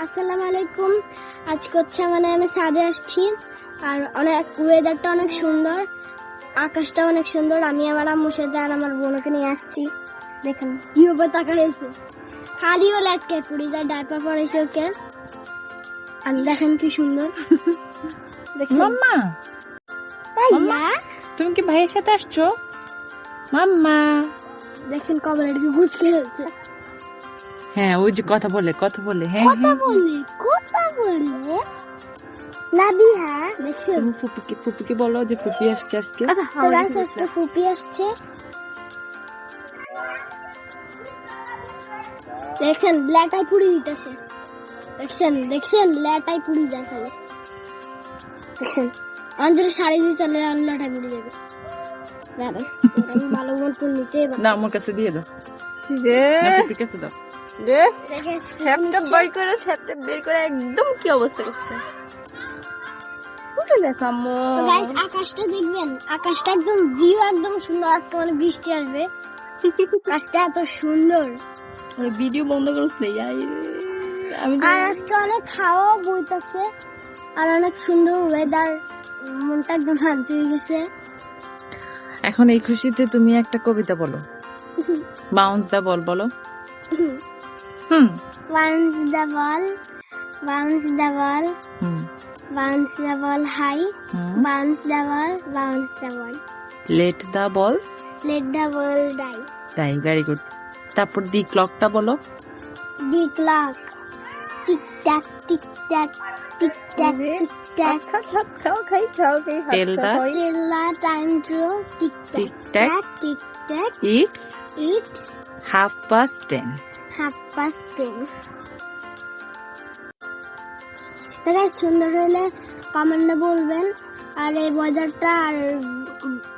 আসসালামু আলাইকুম। আজকে হচ্ছে মানে আমি ছাদে আসছি আর অনেক ওয়েদারটা অনেক সুন্দর, আকাশটা অনেক সুন্দর। আমি আমার আম্মুর সাথে আর আমার বোনকে নিয়ে আসছি। দেখেন কিভাবে তাকাইছে, খালিও লাটকে পড়ে যায়, ডাইপার পরাইছে ওকে। আর দেখেন কি সুন্দর। দেখেন মাম্মা, মাম্মা, তুমি কি ভাইয়ের সাথে আসছো? মাম্মা, দেখেন কবলাটাকে গুছকে যাচ্ছে। হ্যাঁ ওই যে কথা বলে হ্যাঁ কথা বলে নাবিহা। দেখছেন তুমি ফুপিকে বলো যে ফুপি আসছে আজকে। তো গাইস আজকে ফুপি আসছে। দেখছেন ল্যাটাই পুড়ি দিতেছে। দেখছেন ল্যাটাই পুড়ি যায় খালি। দেখছেন আমাদের শাড়ি দিতে ল্যাটাই পুড়ি যাবে। আমি ভালো মতো নিতে না আমার কাছে দিয়ে দাও, না ফুপির কাছে দাও। বের করে একদম কি অবস্থা করছে। গাইস আকাশটা দেখবেন, আকাশটা একদম ভিউ একদম সুন্দর। আজকে মানে বৃষ্টি আসবে, আকাশটা এত সুন্দর। ভিডিও বন্ধ করছ আমি আর আজকে অনেক হাওয়া বইতেছে আর অনেক সুন্দর ওয়েদার। মনটা একদম শান্তি হয়ে গেছে। এখন এই খুশিতে তুমি একটা কবিতা বলো, বাউন্স দা বল বলো। Bounce the ball, bounce the ball, bounce the ball high, bounce the ball, bounce the ball. Let the ball Let the ball die. তাই, ভেরি গুড। তারপর দি ক্লকটা বলো। The clock, tick tack, tick tack, tick tack, tick tack. Till the Till the time to tick Tick tack, tack. tick tack. It's It's 10:30. 10:30. তো guys সুন্দর হলে কমেন্টে বলবেন। আর এই ওয়েদারটা আর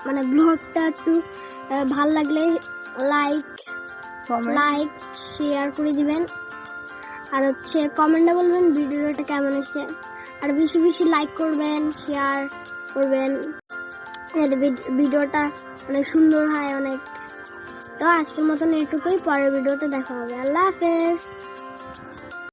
মানে ব্লগটা একটু ভালো লাগলে লাইক শেয়ার করে দিবেন। আর হচ্ছে কমেন্টে বলবেন ভিডিওটা কেমন হয়েছে। আর বেশি বেশি লাইক করবেন, শেয়ার করবেন, যাতে ভিডিওটা অনেক সুন্দর হয় অনেক। তো আজকের মতন এটুকুই, পরের ভিডিওতে দেখা হবে। আল্লাহ হাফেজ।